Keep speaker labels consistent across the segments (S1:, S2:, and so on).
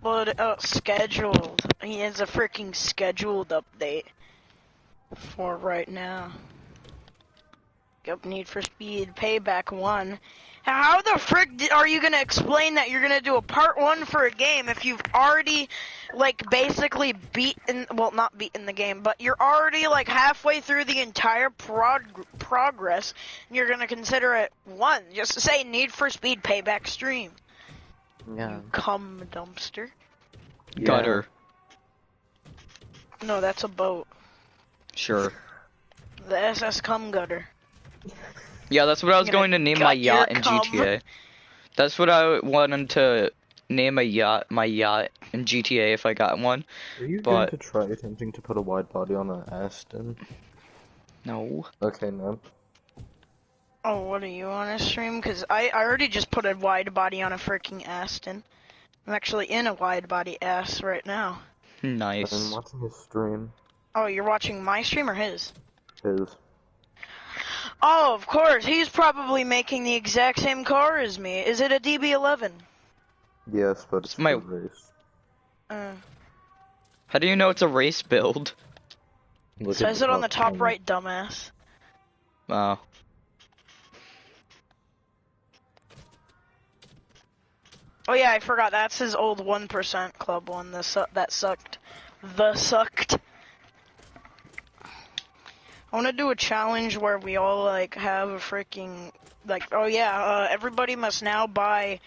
S1: upload scheduled. He has a freaking scheduled update for right now. Yep, Need for Speed Payback 1. How the frick are you gonna explain that you're gonna do a part 1 for a game if you've already, like, basically beaten, well, not beaten the game, but you're already, like, halfway through the entire progress, and you're gonna consider it 1? Just say Need for Speed Payback stream.
S2: Yeah.
S1: You cum dumpster.
S2: Yeah.
S3: Gutter.
S1: No, that's a boat.
S3: Sure.
S1: The SS cum gutter.
S3: Yeah, that's what I was going to name my yacht in GTA. That's what I wanted to name my yacht in GTA if I got one.
S2: Are you going to try attempting to put a wide body on an Aston?
S3: No.
S2: Okay, no.
S1: Oh, what are you on a stream? Because I already just put a wide body on a freaking Aston. I'm actually in a wide body ass right now.
S3: Nice.
S2: I'm watching his stream.
S1: Oh, you're watching my stream or his?
S2: His.
S1: Oh, of course. He's probably making the exact same car as me. Is it a DB11?
S2: Yes, but it's
S3: my
S2: race.
S3: How do you know it's a race build?
S1: Says it on the top right, dumbass.
S3: Wow.
S1: Oh yeah, I forgot. That's his old 1% club one. That sucked. I want to do a challenge where we all, like, have a freaking, like, oh yeah, everybody must now buy,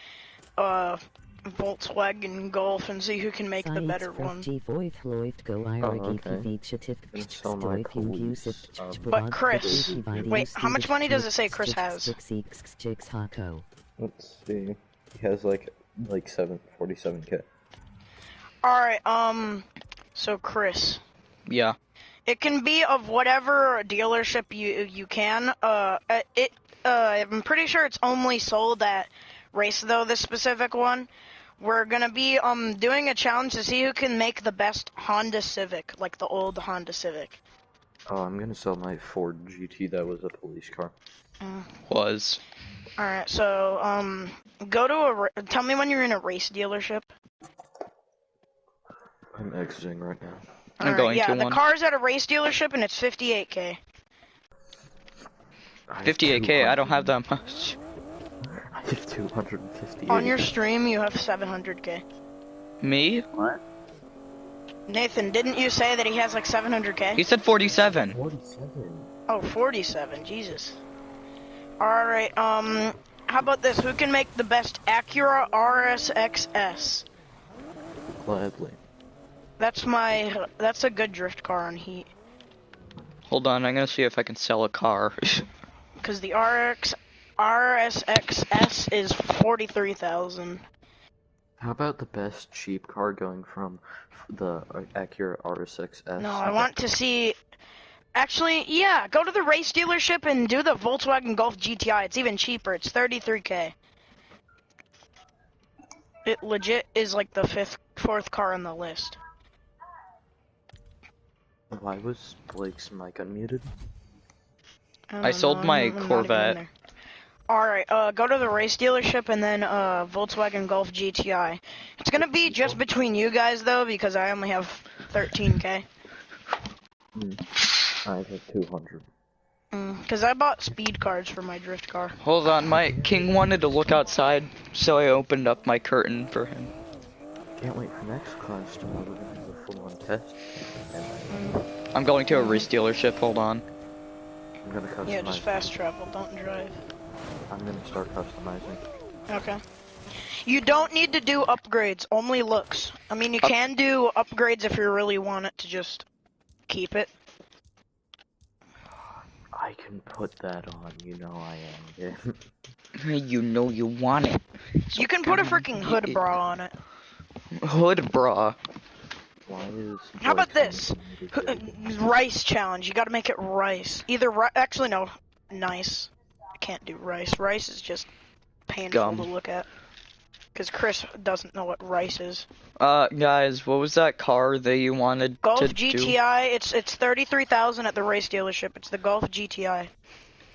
S1: Volkswagen Golf and see who can make the better one. But Chris, wait, how much money does it say Chris has?
S2: Let's see. He has, like 47K.
S1: Alright, so Chris.
S3: Yeah.
S1: It can be of whatever dealership you can. I'm pretty sure it's only sold at Race though, this specific one. We're gonna be doing a challenge to see who can make the best Honda Civic, like the old Honda Civic.
S2: Oh, I'm gonna sell my Ford GT that was a police car.
S3: Was.
S1: Alright, so go to tell me when you're in a race dealership.
S2: I'm exiting right now.
S3: I'm going to
S1: one. Yeah, the
S3: one.
S1: car's at a race dealership and it's 58K.
S3: 58K, I don't have that much.
S2: I have 250.
S1: On your stream, you have 700K.
S3: Me?
S2: What?
S1: Nathan, didn't you say that he has like 700K?
S3: He said 47.
S2: 47.
S1: Oh, 47, Jesus. Alright, how about this? Who can make the best Acura RSXS?
S2: Gladly.
S1: That's a good drift car on Heat.
S3: Hold on, I'm gonna see if I can sell a car.
S1: Cause the RSXS is 43,000.
S2: How about the best cheap car going from the Acura RSXS?
S1: No, I want to see... Actually, yeah, go to the race dealership and do the Volkswagen Golf GTI. It's even cheaper. It's 33K. It legit is like the fourth car on the list.
S2: Why was Blake's mic unmuted?
S3: I sold my Corvette.
S1: Alright, go to the race dealership and then, Volkswagen Golf GTI. It's gonna be just between you guys, though, because I only have 13K.
S2: I have 200.
S1: Cause I bought speed cards for my drift car.
S3: Hold on, my king wanted to look outside, so I opened up my curtain for him.
S2: Can't wait for next class tomorrow. We're gonna have a full-on test.
S3: I'm going to a race dealership, hold on.
S2: I'm gonna customize.
S1: Yeah, just fast travel, don't drive.
S2: I'm gonna start customizing.
S1: Okay. You don't need to do upgrades, only looks. I mean, you can do upgrades if you really want it to just keep it.
S2: I can put that on, you know I am.
S3: You know you want it. So
S1: you can put a freaking hood bra on it.
S3: Hood bra.
S2: Why is...
S1: How about this? Rice challenge. You gotta make it rice. Either actually, no. Nice. I can't do rice. Rice is just painful to look at. Because Chris doesn't know what rice is.
S3: Guys, what was that car that you wanted
S1: Golf
S3: to
S1: GTI, it's 33,000 at the race dealership. It's the Golf GTI.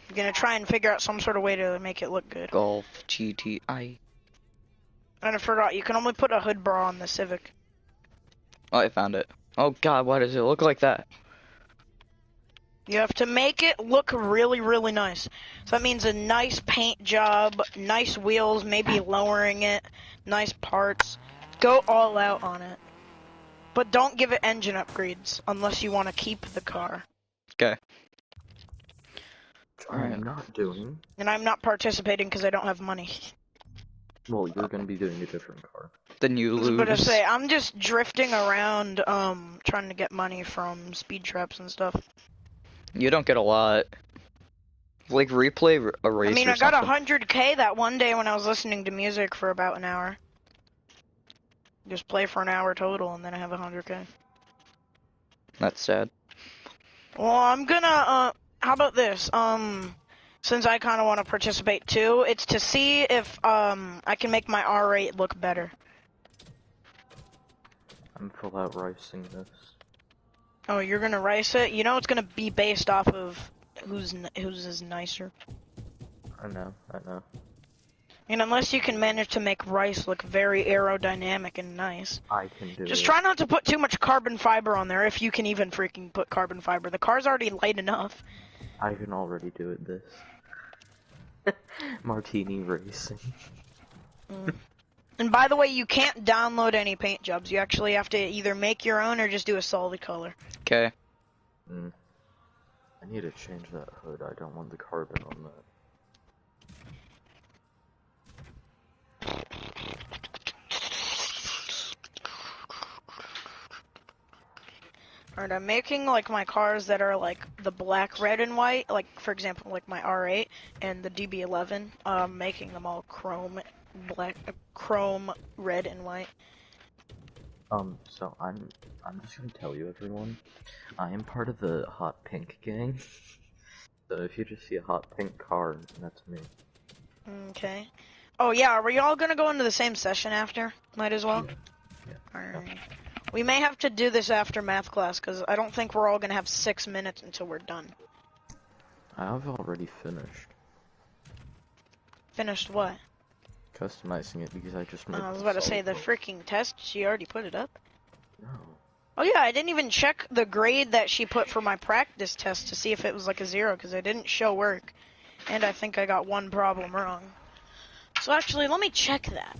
S1: I'm gonna try and figure out some sort of way to make it look good.
S3: Golf GTI.
S1: And I forgot, you can only put a hood bar on the Civic.
S3: Oh, I found it. Oh god, why does it look like that?
S1: You have to make it look really, really nice. So that means a nice paint job, nice wheels, maybe lowering it, nice parts. Go all out on it. But don't give it engine upgrades unless you want to keep the car.
S3: Okay.
S2: Which I am not doing.
S1: And I'm not participating because I don't have money.
S2: Well, you're gonna be doing a different car.
S3: Then you
S1: I was about to
S3: lose.
S1: say, I'm just drifting around, trying to get money from speed traps and stuff.
S3: You don't get a lot. Like, replay a race
S1: I mean,
S3: or
S1: I got
S3: something.
S1: 100K that one day when I was listening to music for about an hour. Just play for an hour total, and then I have 100K.
S3: That's sad.
S1: Well, I'm gonna, how about this? Since I kind of want to participate too, it's to see if, I can make my R rate look better.
S2: I'm full out racing this.
S1: Oh, you're gonna race it? You know it's gonna be based off of whose is nicer.
S2: I know.
S1: And unless you can manage to make rice look very aerodynamic and nice.
S2: I can do
S1: Just
S2: it.
S1: try not to put too much carbon fiber on there, if you can even freaking put carbon fiber. The car's already light enough.
S2: I can already do it this. Martini racing.
S1: And by the way, you can't download any paint jobs. You actually have to either make your own or just do a solid color.
S3: Okay.
S2: I need to change that hood. I don't want the carbon on that.
S1: Alright, I'm making like my cars that are like the black, red, and white. Like for example, like my R8 and the DB11. Making them all chrome, black, chrome, red, and white.
S2: So I'm just gonna tell you, everyone, I am part of the hot pink gang. So if you just see a hot pink car, that's me.
S1: Okay. Oh yeah, are we all gonna go into the same session after? Might as well.
S2: Yeah.
S1: Alright. We may have to do this after math class, because I don't think we're all gonna have 6 minutes until we're done.
S2: I've already finished
S1: Finished what?
S2: customizing it because I just made.
S1: I was about to say the freaking test. She already put it up.
S2: No.
S1: Oh yeah, I didn't even check the grade that she put for my practice test to see if it was like a 0, because I didn't show work. And I think I got one problem wrong. So actually, let me check that.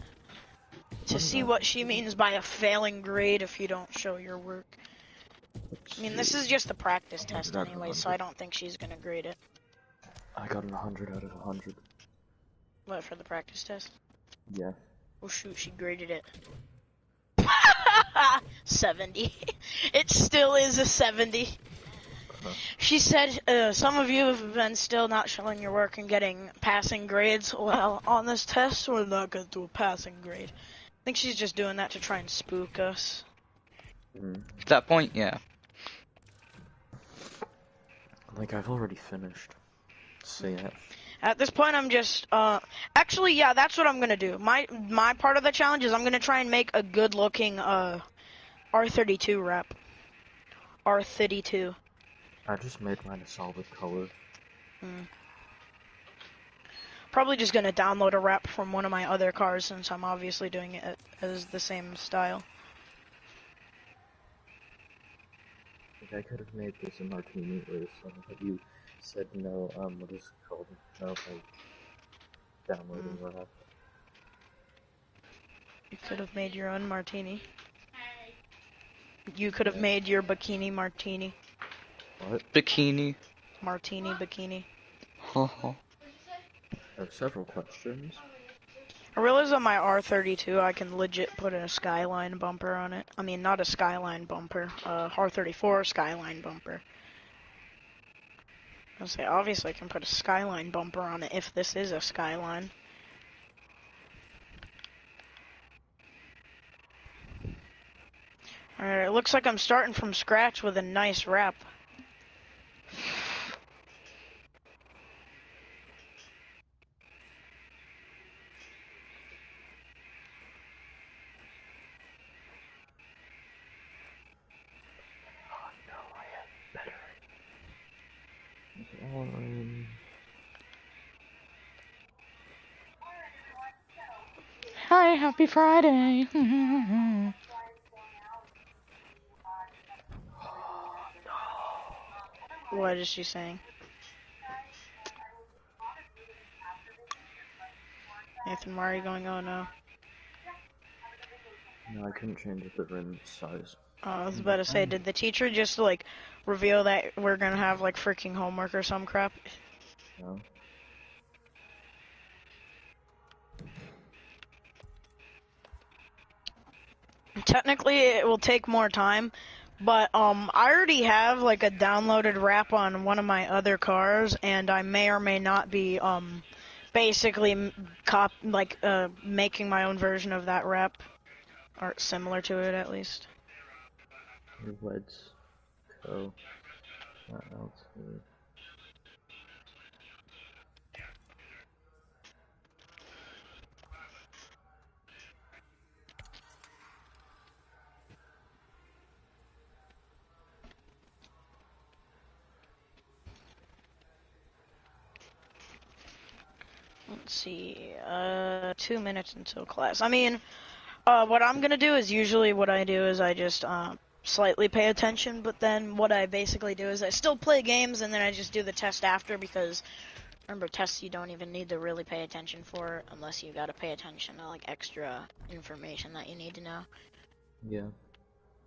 S1: To see what she means by a failing grade if you don't show your work. I mean, this is just the practice test anyway, so I don't think she's gonna grade it.
S2: I got 100 out of 100.
S1: What, for the practice test?
S2: Yeah.
S1: Oh shoot, she graded it. 70. It still is a 70. She said, some of you have been still not showing your work and getting passing grades. Well, on this test, we're not gonna do a passing grade. I think she's just doing that to try and spook us.
S3: At that point, yeah.
S2: Like, I've already finished. So yeah.
S1: At this point, I'm just, actually, yeah, that's what I'm gonna do. My part of the challenge is I'm gonna try and make a good-looking, R32 wrap. R32.
S2: I just made mine a solid color.
S1: Probably just gonna download a wrap from one of my other cars since I'm obviously doing it as the same style.
S2: Like, I could have made this a martini race, but you said no, what is it called? No, like, downloading wrap.
S1: You could have made your own martini. You could have made your bikini martini.
S2: What?
S3: Bikini.
S1: Martini bikini.
S2: There are several questions.
S1: I realize on my R32 I can legit put a Skyline bumper on it. I mean, not a Skyline bumper, R34 Skyline bumper. I was say, obviously I can put a Skyline bumper on it if this is a Skyline. Alright, it looks like I'm starting from scratch with a nice wrap.
S3: Friday, happy Friday.
S1: What is she saying? Nathan, why are you going, oh no?
S2: No, I couldn't change the rim size.
S1: I was about to say, did the teacher just, like, reveal that we're gonna have, like, freaking homework or some crap?
S2: No.
S1: Technically, it will take more time, but, I already have, like, a downloaded wrap on one of my other cars, and I may or may not be, basically, making my own version of that wrap. Or similar to it, at least.
S2: Your weds. Co. Not else.
S1: Let's see, 2 minutes until class. I mean, what I'm gonna do is usually what I do is I just, slightly pay attention, but then what I basically do is I still play games and then I just do the test after because, remember, tests you don't even need to really pay attention for unless you gotta pay attention to, like, extra information that you need to know.
S2: Yeah.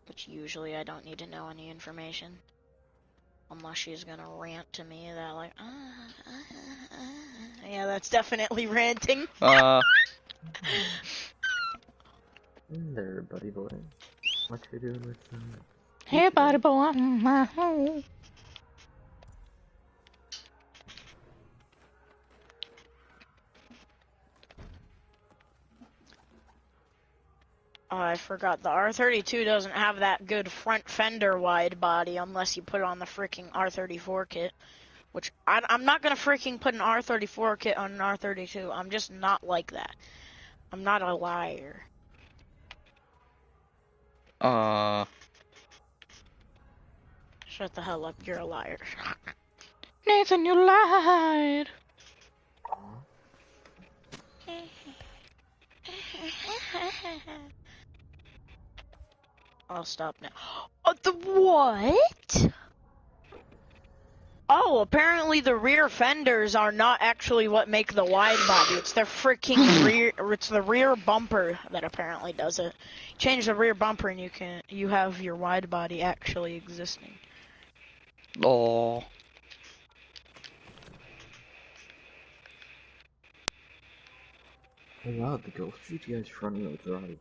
S1: Which usually I don't need to know any information. Unless she's gonna rant to me that, like, yeah, that's definitely ranting.
S2: There, buddy boy. What you doing with
S3: Hey, buddy boy, I'm my home.
S1: Oh, I forgot, the R32 doesn't have that good front fender wide body unless you put it on the freaking R34 kit. Which, I'm not gonna freaking put an R34 kit on an R32. I'm just not like that. I'm not a liar. Shut the hell up, you're a liar.
S3: Nathan, you lied.
S1: I'll stop now. Oh, the what? Oh, apparently the rear fenders are not actually what make the wide body. It's the freaking rear. It's the rear bumper that apparently does it. Change the rear bumper and you have your wide body actually existing.
S3: Oh.
S2: Oh wow, the Ghost GTI's front wheel drive.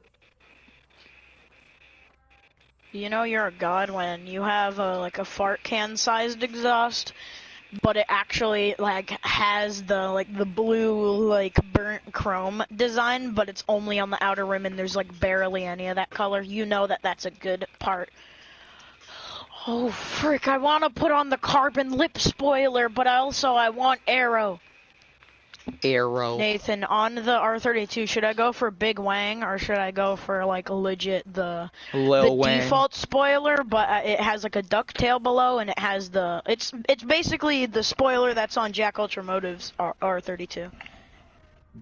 S1: You know you're a god when you have like a fart can sized exhaust, but it actually like has the blue like burnt chrome design, but it's only on the outer rim and there's like barely any of that color. You know that that's a good part. Oh frick! I want to put on the carbon lip spoiler, but I want aero.
S3: Arrow.
S1: Nathan, on the R32, should I go for Big Wang or should I go for like legit the default spoiler, but it has like a ducktail below and it has it's basically the spoiler that's on Jack Ultramotive's R32.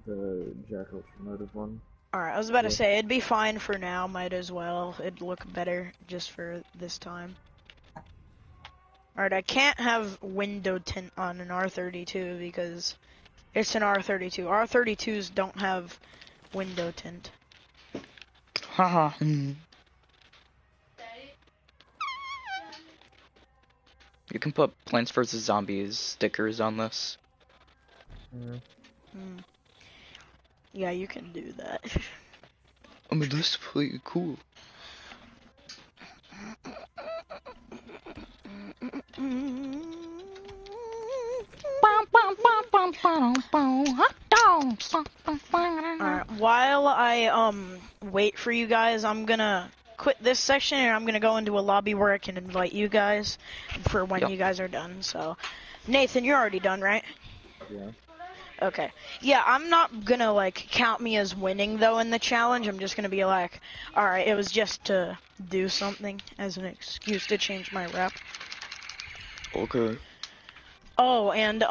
S2: The Jack Ultramotive one.
S1: Alright, I was about to say it'd be fine for now, might as well. It'd look better just for this time. Alright, I can't have window tint on an R32 because it's an R32. R32s don't have window tint.
S3: Haha. You can put Plants vs. Zombies stickers on this.
S1: Yeah, you can do that.
S3: I mean, this is pretty cool.
S1: Alright, while I wait for you guys, I'm gonna quit this section and I'm gonna go into a lobby where I can invite you guys for when you guys are done. So, Nathan, you're already done, right?
S2: Yeah.
S1: Okay. Yeah, I'm not gonna like count me as winning though in the challenge. I'm just gonna be like, alright, it was just to do something as an excuse to change my rep.
S3: Okay.
S1: Oh, and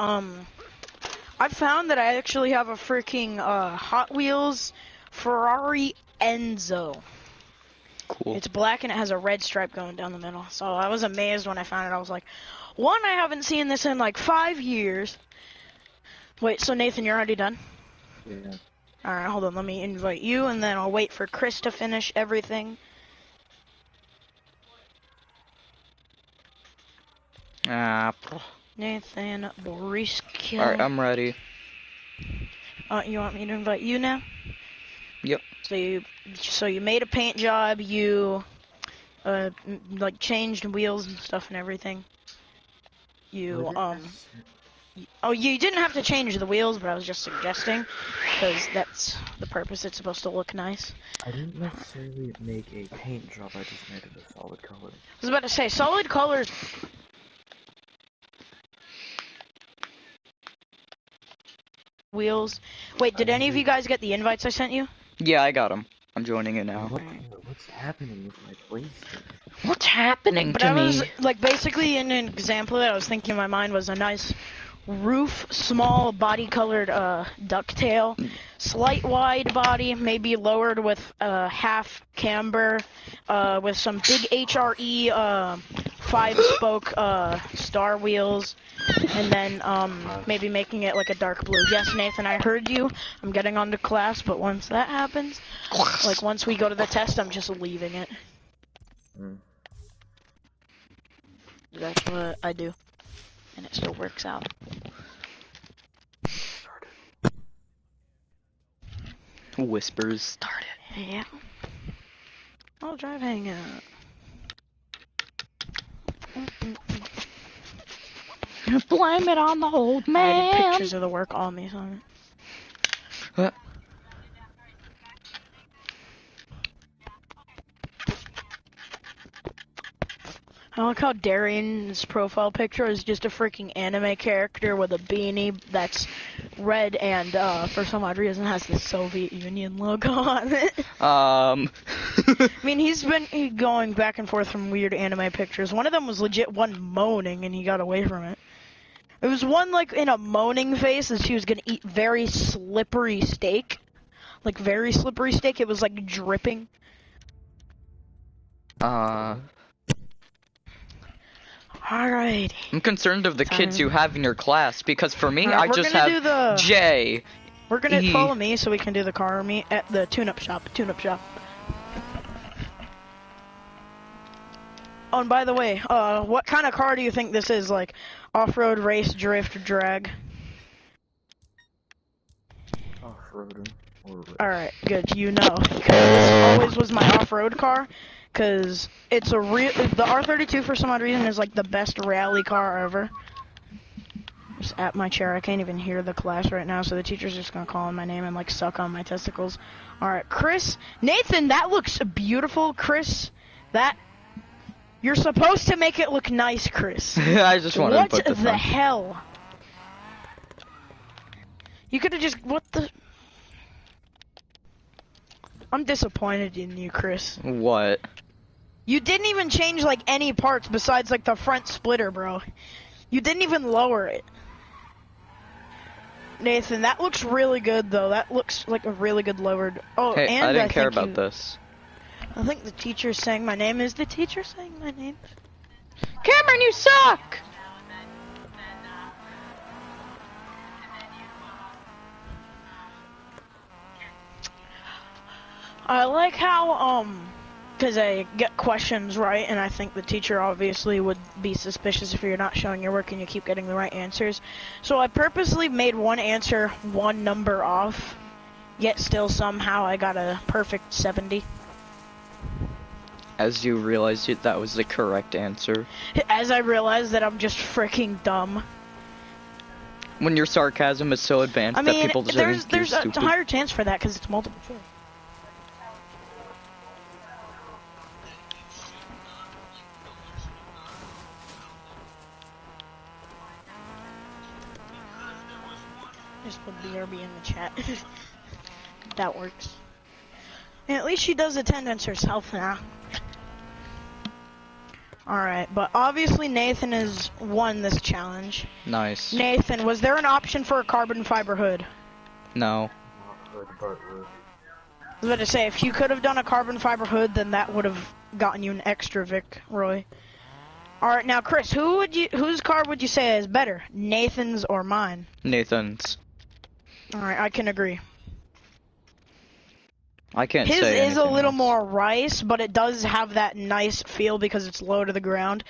S1: I found that I actually have a freaking Hot Wheels Ferrari Enzo.
S3: Cool.
S1: It's black and it has a red stripe going down the middle. So I was amazed when I found it. I was like, one, I haven't seen this in like 5 years. Wait, so Nathan, you're already done?
S2: Yeah.
S1: Alright, hold on. Let me invite you, and then I'll wait for Chris to finish everything. Nathan Boriska.
S3: Alright, I'm ready.
S1: You want me to invite you now?
S3: Yep.
S1: So you made a paint job, you like changed wheels and stuff and everything. You you didn't have to change the wheels, but I was just suggesting because that's the purpose. It's supposed to look nice.
S2: I didn't necessarily make a paint job, I just made it a solid color.
S1: I was about to say solid colors. Wheels. Wait, did any of you guys get the invites I sent you?
S3: Yeah, I got them. I'm joining it now.
S2: What's happening with my place?
S3: What's happening
S1: But
S3: to
S1: I
S3: me?
S1: was, like, basically an example that I was thinking in my mind was a nice roof, small body-colored ducktail, slight wide body, maybe lowered with half camber, with some big HRE 5-spoke star wheels, and then maybe making it like a dark blue. Yes, Nathan, I heard you. I'm getting on to class, but once that happens, like once we go to the test, I'm just leaving it. That's what I do, and it still works out.
S3: Whispers started.
S1: Yeah. I'll drive hang out.
S3: Blame it on the old man.
S1: I had pictures of the work on me, son. I like how Darian's profile picture is just a freaking anime character with a beanie that's red and, for some odd reason has the Soviet Union logo on it. I mean, he's been going back and forth from weird anime pictures. One of them was legit one moaning and he got away from it. It was one, like, in a moaning face that she was gonna eat very slippery steak. Like, very slippery steak. It was, like, dripping. Alright.
S3: I'm concerned of the kids you have in your class, because for me, I just have J.
S1: We're gonna follow me so we can do the car meet at the tune-up shop. Oh, and by the way, what kind of car do you think this is? Like, off-road, race, drift, drag?
S2: Off-roader or race.
S1: Alright, good, you know. This always was my off-road car. Cause it's the R32 for some odd reason is like the best rally car ever. Just at my chair, I can't even hear the class right now, so the teacher's just gonna call on my name and like suck on my testicles. Alright, Chris, Nathan, that looks beautiful, Chris. You're supposed to make it look nice, Chris.
S3: I just wanted to put this
S1: What the hell? You could've just, what the? I'm disappointed in you, Chris.
S3: What?
S1: You didn't even change, like, any parts besides, like, the front splitter, bro. You didn't even lower it. Nathan, that looks really good, though. That looks like a really good lowered... Oh,
S3: hey,
S1: and
S3: I didn't care about this.
S1: I think the teacher's saying my name. Is the teacher saying my name?
S3: Cameron, you suck!
S1: I like how, because I get questions right, and I think the teacher obviously would be suspicious if you're not showing your work and you keep getting the right answers. So I purposely made one answer one number off, yet still somehow I got a perfect 70.
S3: As you realized that was the correct answer.
S1: As I realized that I'm just freaking dumb.
S3: When your sarcasm is so advanced that people just think you're stupid.
S1: There's a higher chance for that because it's multiple choice. Just put BRB in the chat. That works. And at least she does attendance herself now. Alright, but obviously Nathan has won this challenge.
S3: Nice.
S1: Nathan, was there an option for a carbon fiber hood?
S3: No.
S2: Not hood, but roof.
S1: was about to say, if you could have done a carbon fiber hood, then that would have gotten you an extra Vic, Roy. All right, now Chris, whose car would you say is better, Nathan's or mine?
S3: Nathan's.
S1: All right, I can agree.
S3: I can't
S1: His
S3: say
S1: is a little
S3: else.
S1: more rice, but it does have that nice feel because it's low to the ground.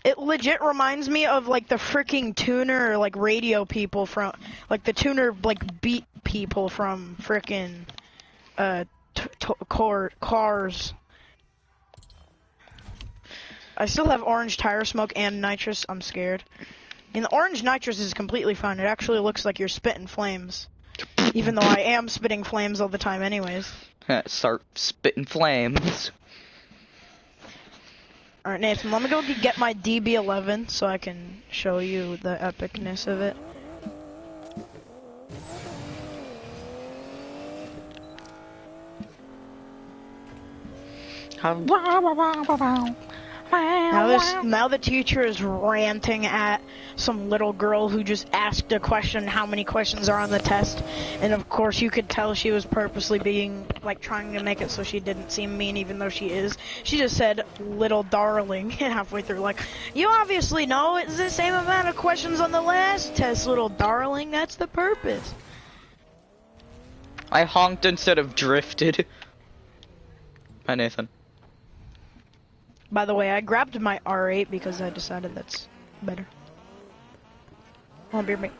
S1: It legit reminds me of like the freaking tuner, like radio people from, like the tuner, like beat people from freaking, cars. I still have orange tire smoke and nitrous. I'm scared. And the orange nitrous is completely fine. It actually looks like you're spitting flames, even though I am spitting flames all the time, anyways.
S3: Start spitting flames.
S1: Alright, Nathan, let me go get my DB11 so I can show you the epicness of it. Now the teacher is ranting at some little girl who just asked a question, how many questions are on the test, and of course you could tell she was purposely being, like, trying to make it so she didn't seem mean even though she is. She just said, little darling, halfway through, like, you obviously know it's the same amount of questions on the last test, little darling, that's the purpose.
S3: I honked instead of drifted. Hi, Nathan.
S1: By the way, I grabbed my R8 because I decided that's better. Hold on, beer me.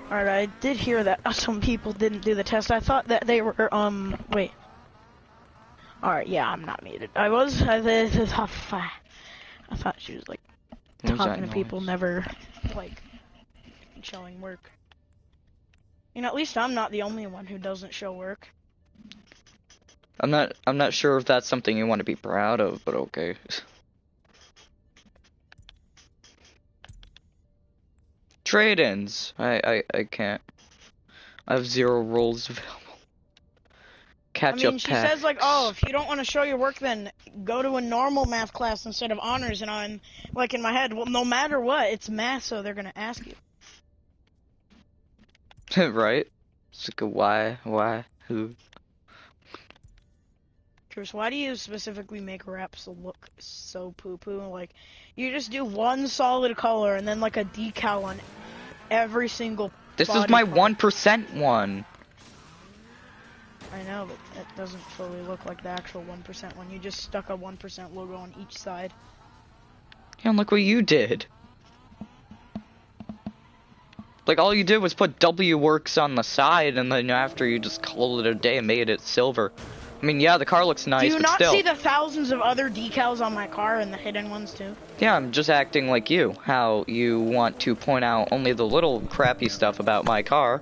S1: Alright, I did hear that some people didn't do the test. I thought that they were, wait. Alright, yeah, I'm not muted. I thought she was, like, talking to people, never, like, showing work. You know, at least I'm not the only one who doesn't show work.
S3: I'm not sure if that's something you want to be proud of, but okay. Trade-ins. I can't. I have 0 roles available. Catch up
S1: she
S3: packs.
S1: says, like, oh, if you don't want to show your work, then go to a normal math class instead of honors. And I'm, like, in my head, well, no matter what, it's math, so they're going to ask you.
S3: Right? It's like a why, who?
S1: Chris, why do you specifically make raps look so poo-poo? Like, you just do one solid color and then, like, a decal on every single
S3: This
S1: body
S3: is my
S1: part.
S3: 1% one.
S1: I know, but it doesn't fully look like the actual 1% one. You just stuck a 1% logo on each side.
S3: Yeah, and look what you did. Like, all you did was put W Works on the side, and then after you just called it a day and made it silver. I mean, yeah, the car looks nice,
S1: do you
S3: but
S1: not
S3: still.
S1: see the thousands of other decals on my car and the hidden ones too?
S3: Yeah, I'm just acting like you. How you want to point out only the little crappy stuff about my car.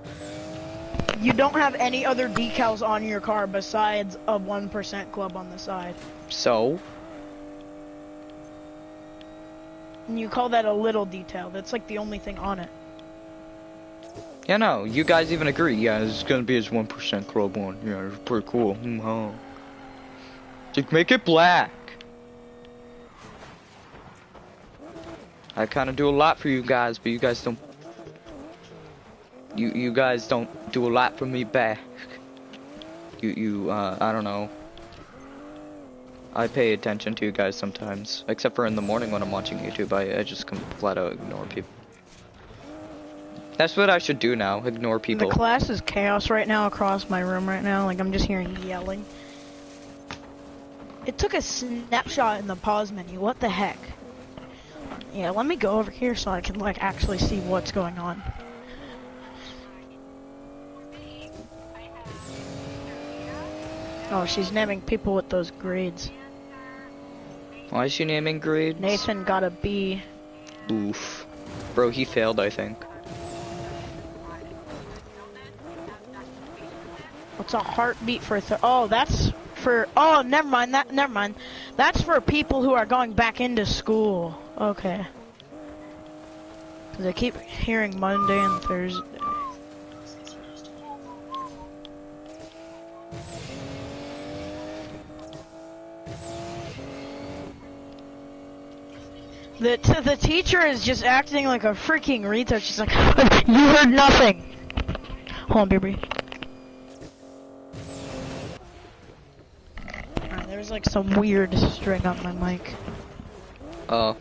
S1: You don't have any other decals on your car besides a 1% club on the side.
S3: So?
S1: And you call that a little detail. That's like the only thing on it.
S3: Yeah, no, you guys even agree. Yeah, it's gonna be his 1% club one. Yeah, it's pretty cool. Just make it black. I kind of do a lot for you guys, but you guys don't. You guys don't do a lot for me back. I don't know. I pay attention to you guys sometimes, except for in the morning when I'm watching YouTube. I just flat out ignore people. That's what I should do now, ignore people.
S1: The class is chaos right now across my room right now, like I'm just hearing yelling. It took a snapshot in the pause menu, what the heck? Yeah, let me go over here so I can like actually see what's going on. Oh, she's naming people with those grades.
S3: Why is she naming grades?
S1: Nathan got a B.
S3: Oof. Bro, he failed, I think.
S1: What's a heartbeat for oh, that's for, oh, never mind, never mind. That's for people who are going back into school. Okay. Cause I keep hearing Monday and Thursday. The teacher is just acting like a freaking retard. She's like, you heard nothing. Hold on, baby. Alright, there's like some weird string on my mic.
S3: Oh.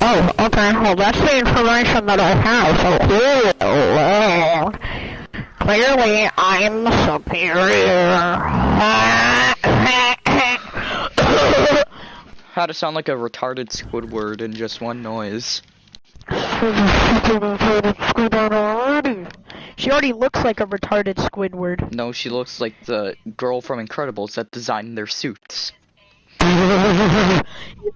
S1: Oh, okay. Well, that's the information that I have. So clearly, I'm superior.
S3: How to sound like a retarded Squidward in just one noise.
S1: She already looks like a retarded Squidward.
S3: No, she looks like the girl from Incredibles that designed their suits.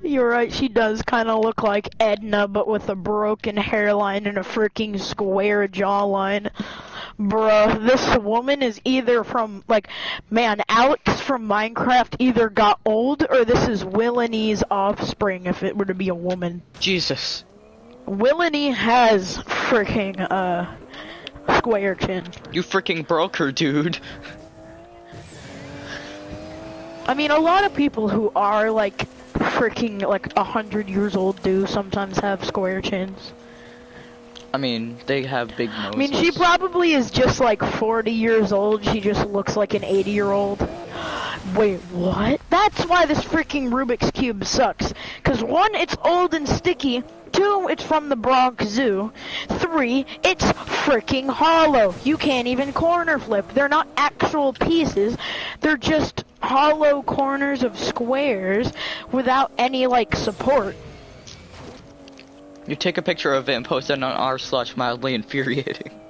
S1: You're right, she does kind of look like Edna, but with a broken hairline and a freaking square jawline. Bruh, this woman is either from, like, man, Alex from Minecraft either got old, or this is Willie's offspring if it were to be a woman.
S3: Jesus.
S1: Willie has freaking, square chin.
S3: You freaking broke her, dude.
S1: I mean, a lot of people who are, like, freaking, like, 100 years old do sometimes have square chins.
S3: I mean, they have big noses.
S1: I mean, she probably is just, like, 40 years old. She just looks like an 80-year-old. Wait, what? That's why this freaking Rubik's Cube sucks. Because, 1, it's old and sticky. 2, it's from the Bronx Zoo. 3, it's freaking hollow. You can't even corner flip. They're not actual pieces. They're just hollow corners of squares without any, like, support.
S3: You take a picture of it and post it on r/mildly infuriating.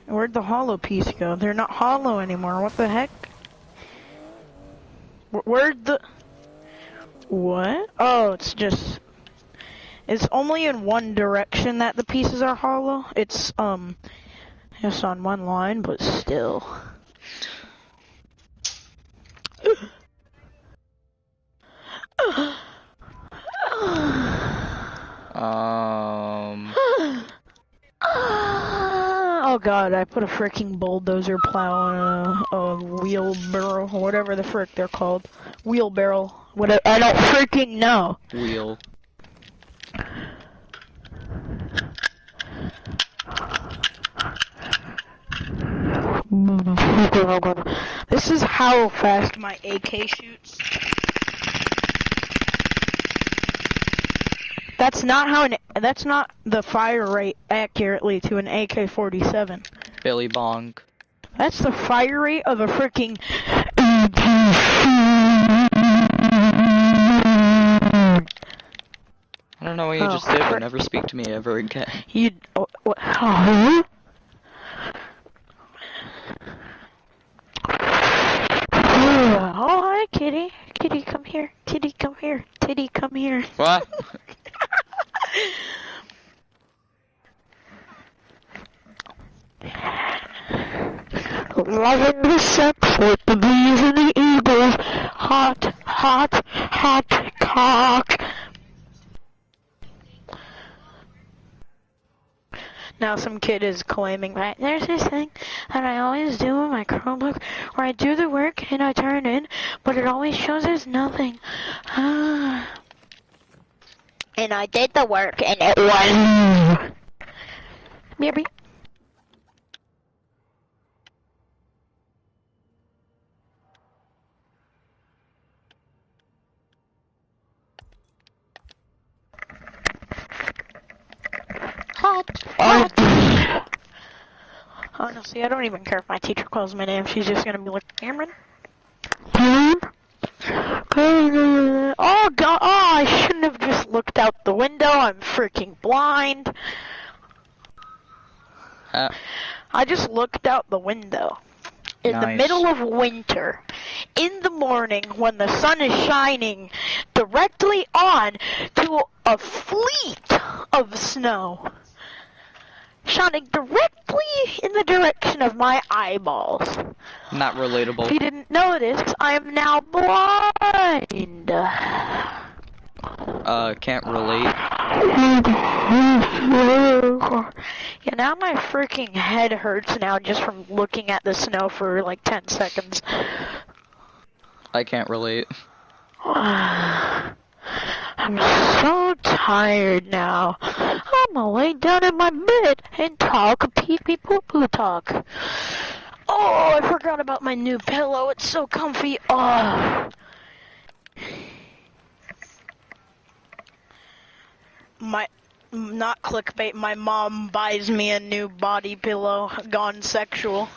S1: Where'd the hollow piece go? They're not hollow anymore. What the heck? Where'd the... What? Oh, it's just... It's only in one direction that the pieces are hollow. It's, just on one line, but still. Oh god, I put a freaking bulldozer plow on a wheelbarrow, or whatever the frick they're called. Wheelbarrow. Whatever, I don't freaking know.
S3: Wheel.
S1: This is how fast my AK shoots. That's not the fire rate accurately to an AK-47.
S3: Billy Bong.
S1: That's the fire rate of a freaking
S3: I don't know what you just did, but never speak to me ever again.
S1: You what? Huh? Oh, hi, kitty. Kitty, come here. Kitty, come here. Titty, come here.
S3: What?
S1: Loving the sex with the bees and the eagles. Hot, hot, hot cock. Now some kid is claiming that there's this thing that I always do in my Chromebook where I do the work and I turn in, but it always shows as nothing. And I did the work and it was... Maybe. Hot. Honestly, I don't even care if my teacher calls my name. She's just gonna be like, Cameron? Oh god, oh, I shouldn't have just looked out the window. I'm freaking blind. I just looked out the window. In the middle of winter, in the morning when the sun is shining directly on to a fleet of snow. Shining directly in the direction of my eyeballs.
S3: Not relatable.
S1: If you didn't notice, I am now blind.
S3: Can't relate.
S1: Yeah, now my freaking head hurts now just from looking at the snow for like 10 seconds.
S3: I can't relate.
S1: I'm so tired now. I'm gonna lay down in my bed and talk pee-pee poo-poo talk. Oh, I forgot about my new pillow. It's so comfy. Oh. Not clickbait, my mom buys me a new body pillow, gone sexual.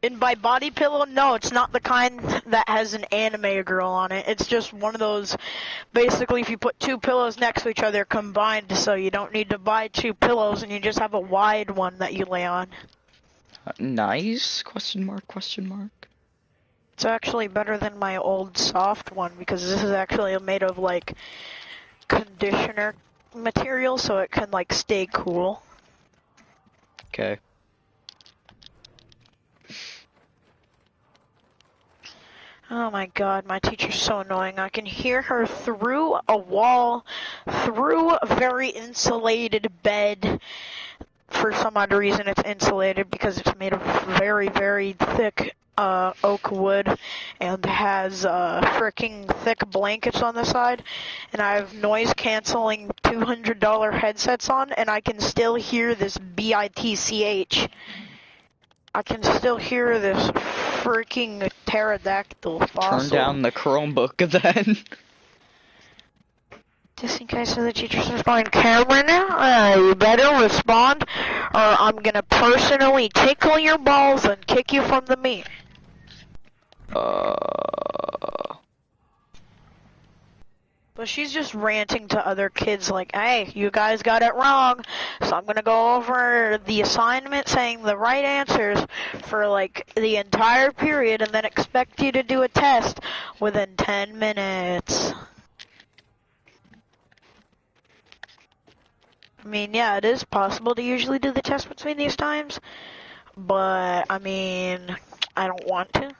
S1: And by body pillow, no, it's not the kind that has an anime girl on it. It's just one of those, basically if you put two pillows next to each other combined, so you don't need to buy two pillows and you just have a wide one that you lay on.
S3: Nice? Question mark, question mark.
S1: It's actually better than my old soft one because this is actually made of like conditioner material, so it can like stay cool.
S3: Okay.
S1: Oh my god, my teacher's so annoying. I can hear her through a wall, through a very insulated bed. For some odd reason it's insulated because it's made of very, very thick oak wood and has freaking thick blankets on the side. And I have noise canceling $200 headsets on and I can still hear this bitch. I can still hear this freaking pterodactyl fossil.
S3: Turn down the Chromebook then.
S1: Just in case the teacher's responding, Cameron, you better respond or I'm gonna personally tickle your balls and kick you from the meet. But she's just ranting to other kids like, hey, you guys got it wrong, so I'm gonna go over the assignment saying the right answers for like the entire period and then expect you to do a test within 10 minutes. I mean, yeah, it is possible to usually do the test between these times, but, I mean, I don't want to.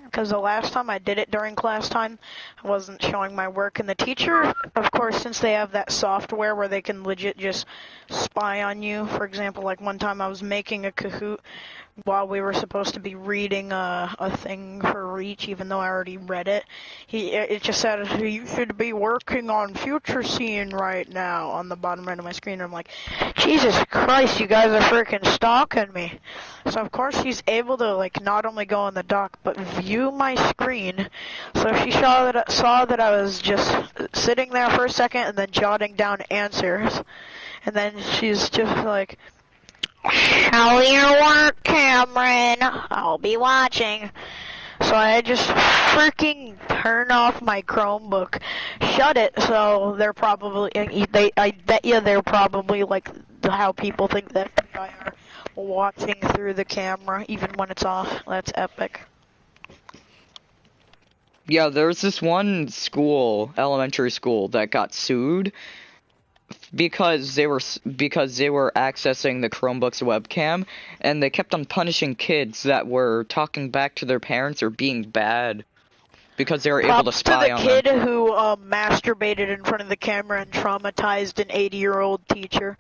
S1: Because the last time I did it during class time, I wasn't showing my work, and the teacher, of course, since they have that software where they can legit just spy on you, for example, like one time I was making a Kahoot while we were supposed to be reading a thing for Reach, even though I already read it. It just said, you should be working on future scene right now on the bottom right of my screen. I'm like, Jesus Christ, you guys are freaking stalking me. So of course he's able to like not only go on the dock, but view my screen. So she saw that I was just sitting there for a second and then jotting down answers. And then she's just like, show your work, Cameron. I'll be watching. So I just freaking turn off my Chromebook, shut it, so they're probably, I bet you they're probably like how people think that I are watching through the camera, even when it's off. That's epic.
S3: Yeah, there's this one school, elementary school, that got sued because they were accessing the Chromebook's webcam, and they kept on punishing kids that were talking back to their parents or being bad because they were able to spy on them.
S1: Props to the kid who masturbated in front of the camera and traumatized an 80-year-old teacher.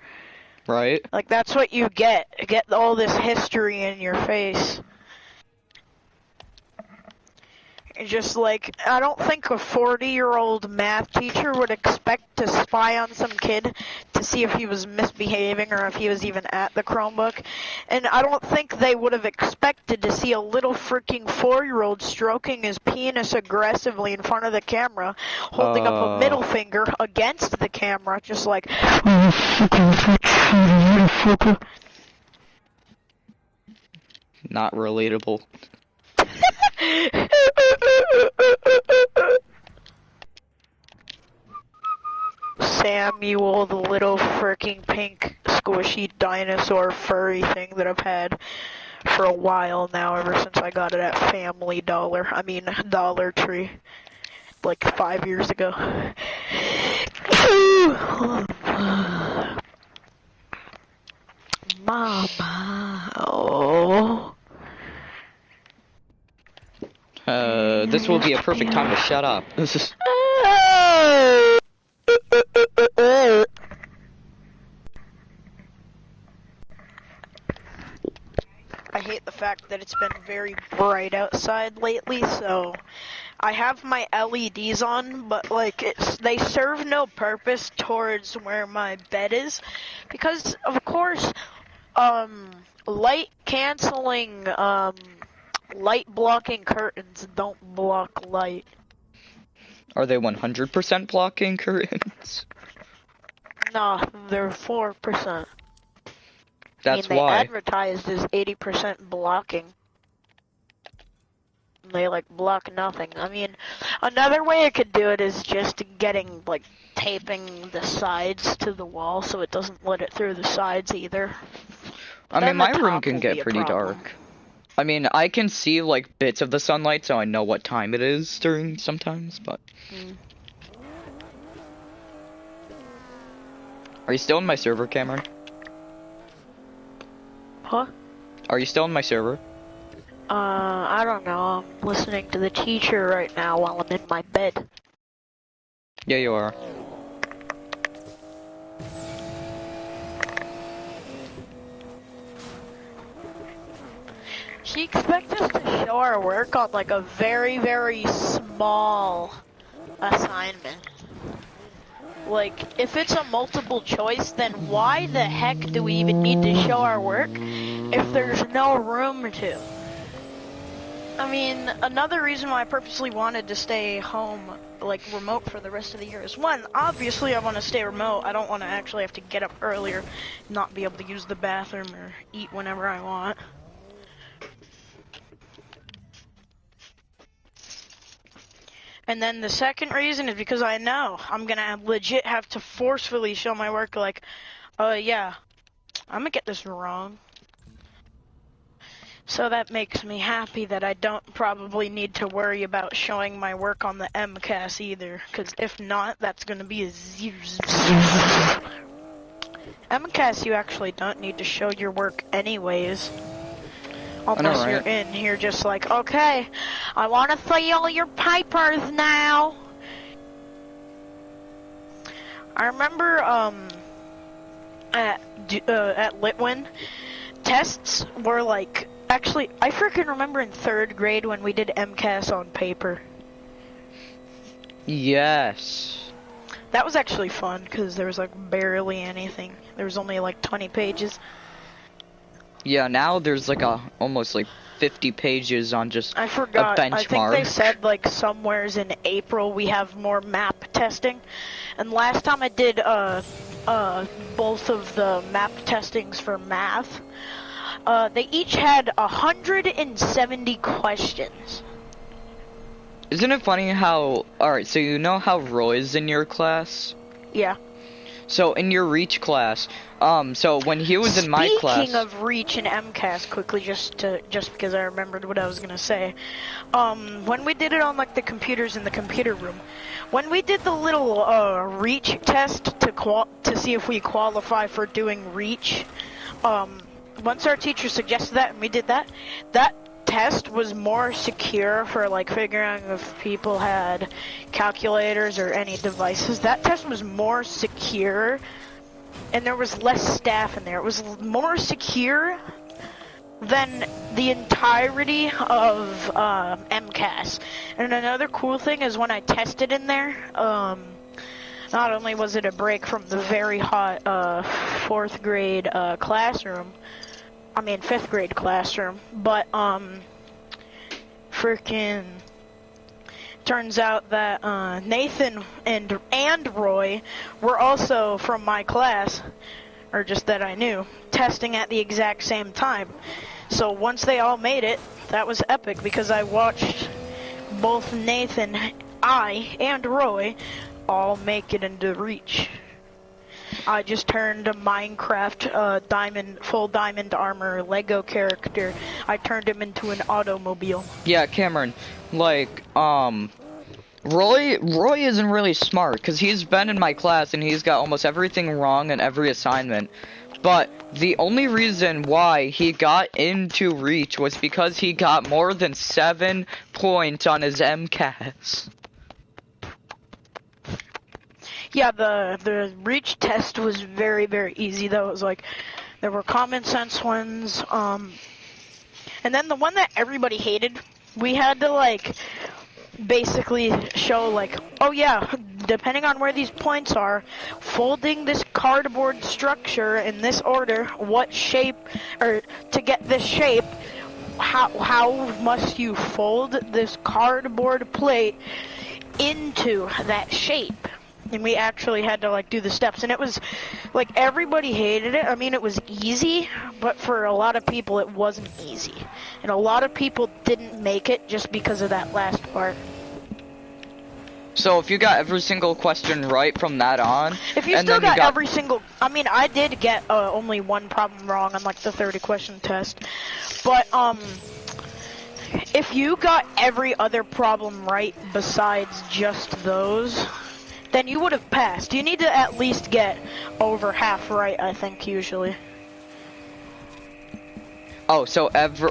S3: Right?
S1: Like, that's what you get. Get all this history in your face. Just like, I don't think a 40-year-old math teacher would expect to spy on some kid to see if he was misbehaving or if he was even at the Chromebook. And I don't think they would have expected to see a little freaking 4-year-old stroking his penis aggressively in front of the camera, holding up a middle finger against the camera, just like,
S3: not relatable.
S1: Samuel, the little freaking pink squishy dinosaur furry thing that I've had for a while now, ever since I got it at Dollar Tree, like 5 years ago. Mama, oh.
S3: This will be a perfect time to shut up.
S1: it's been very bright outside lately, so I have my LEDs on, but like they serve no purpose towards where my bed is, because of course, light canceling, light blocking curtains don't block light.
S3: Are they 100% blocking curtains?
S1: No, they're 4%.
S3: That's
S1: they
S3: why.
S1: advertised as 80% blocking. They like block nothing. I mean, another way I could do it is just getting like taping the sides to the wall so it doesn't let it through the sides either.
S3: I mean,
S1: Then
S3: my
S1: the
S3: room
S1: top
S3: can
S1: will
S3: get
S1: be a
S3: pretty
S1: problem.
S3: dark. I mean, I can see like bits of the sunlight, so I know what time it is during sometimes, but. Are you still in my server, Cameron?
S1: Huh?
S3: Are you still in my server?
S1: I don't know. I'm listening to the teacher right now while I'm in my bed.
S3: Yeah, you are.
S1: She expects us to show our work on like a very, very small assignment. Like, if it's a multiple choice, then why the heck do we even need to show our work if there's no room to? I mean, another reason why I purposely wanted to stay home, like, remote for the rest of the year is, one, obviously I want to stay remote. I don't want to actually have to get up earlier, not be able to use the bathroom or eat whenever I want. And then the second reason is because I know I'm gonna legit have to forcefully show my work like, yeah, I'm gonna get this wrong. So that makes me happy that I don't probably need to worry about showing my work on the MCAS either, because if not, that's gonna be a MCAS, you actually don't need to show your work anyways. Unless you're in here just like, okay, I want to see all your papers now. I remember, at Litwin, tests were like, actually, I freaking remember in 3rd grade when we did MCAS on paper.
S3: Yes.
S1: That was actually fun, because there was like barely anything. There was only like 20 pages.
S3: Yeah, now there's like almost like 50 pages on just
S1: I forgot.
S3: a benchmark.
S1: I think they said like somewheres in April we have more map testing. And last time I did both of the map testings for math, they each had 170 questions.
S3: Isn't it funny how, alright, so you know how Roy's in your class?
S1: Yeah.
S3: So in your Reach class, so when he was in my class.
S1: Speaking of Reach and MCAS, quickly, just because I remembered what I was gonna say, when we did it on like the computers in the computer room, when we did the little Reach test to see if we qualify for doing Reach, once our teacher suggested that and we did that, that test was more secure for like figuring if people had calculators or any devices. That test was more secure, and there was less staff in there. It was more secure than the entirety of MCAS. And another cool thing is when I tested in there, not only was it a break from the very hot 4th grade classroom, I mean 5th grade classroom, but freaking turns out that Nathan and Roy were also from my class, or just that I knew, testing at the exact same time. So once they all made it, that was epic because I watched both Nathan, and Roy all make it into Reach. I just turned a Minecraft full diamond armor Lego character. I turned him into an automobile.
S3: Yeah, Cameron, like, Roy isn't really smart, because he's been in my class and he's got almost everything wrong in every assignment. But the only reason why he got into Reach was because he got more than 7 points on his MCAS.
S1: Yeah, the Reach test was very, very easy though. It was like, there were common sense ones, And then the one that everybody hated, we had to like basically show like, oh yeah, depending on where these points are, folding this cardboard structure in this order, what shape, or to get this shape, how must you fold this cardboard plate into that shape? And we actually had to like do the steps, and it was like everybody hated it. I mean, it was easy, but for a lot of people it wasn't easy, and a lot of people didn't make it just because of that last part.
S3: So if you got every single question right from that on,
S1: If you
S3: and
S1: still
S3: then
S1: got every single, I mean, I did get only one problem wrong on like the 30 question test, but if you got every other problem right besides just those, then you would have passed. You need to at least get over half right, I think, usually.
S3: oh, so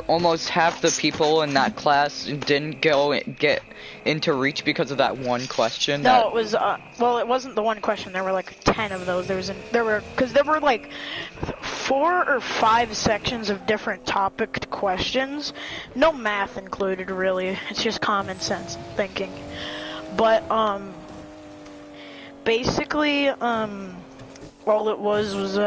S3: almost half the people in that class didn't get into reach because of that one question.
S1: No, it was well, it wasn't the one question. There were like 10 of those. There were like 4 or 5 sections of different topic questions. No math included, really. It's just common sense thinking. But basically, all it was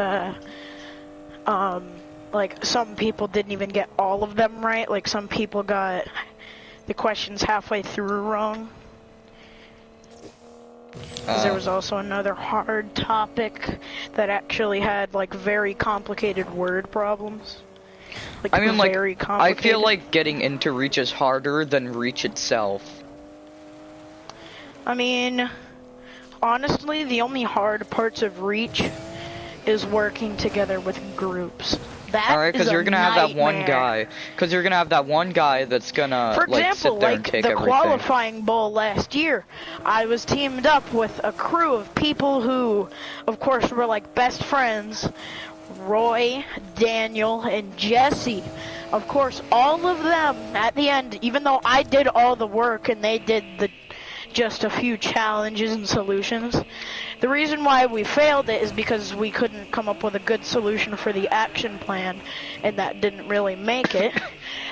S1: like some people didn't even get all of them right. Like some people got the questions halfway through wrong. 'Cause there was also another hard topic that actually had like very complicated word problems. Like,
S3: I mean, like,
S1: very
S3: I
S1: complicated.
S3: feel like getting into reach is harder than reach itself.
S1: I mean, honestly, the only hard parts of reach is working together with groups.
S3: Alright, because you're gonna have that one guy. Because you're gonna have that one guy that's gonna,
S1: For
S3: like,
S1: example,
S3: sit there and
S1: like
S3: take
S1: the
S3: everything.
S1: qualifying bowl last year, I was teamed up with a crew of people who, of course, were like best friends. Roy, Daniel, and Jesse. Of course, all of them at the end, even though I did all the work and they did just a few challenges and solutions. The reason why we failed it is because we couldn't come up with a good solution for the action plan, and that didn't really make it.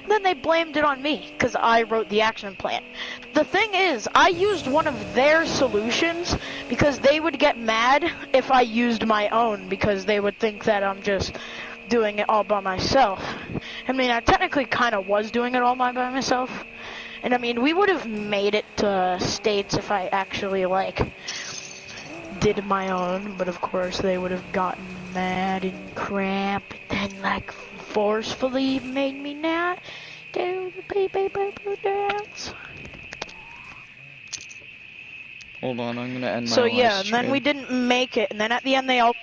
S1: And then they blamed it on me, because I wrote the action plan. The thing is, I used one of their solutions, because they would get mad if I used my own, because they would think that I'm just doing it all by myself. I mean, I technically kind of was doing it all by myself. And I mean, we would have made it to states if I actually, like, did my own, but of course they would have gotten mad and crap, and then, like, forcefully made me not do the pee dance.
S3: Hold on, I'm gonna end my
S1: So
S3: live
S1: yeah, and
S3: stream.
S1: then we didn't make it, and then at the end they all